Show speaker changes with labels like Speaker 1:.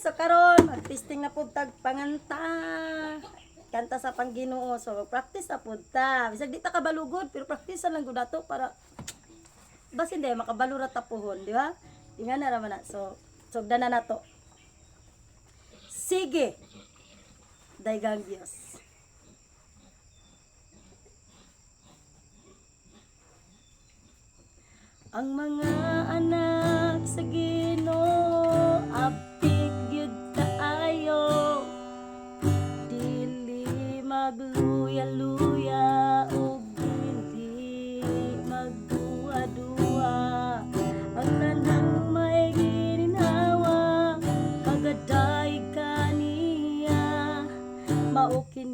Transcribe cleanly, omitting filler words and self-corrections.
Speaker 1: so karon mag-testing na pud tag panganta. Kanta sa Pangginoo. So practice na pud ta. Bisag di ta kabalugod pero practice lang gud ato para bas hindi makabalo ra ta pohon, di ba? Ingan na ra man na. So sugdan na nato. Sige. Daigang Diyos. Ang mga anak sa Ginoo apik gyud kaayo, dili magluya-luya ug dili magduwa-duwa. Ang tanang may gininhawa kagaday kaniya, mao kini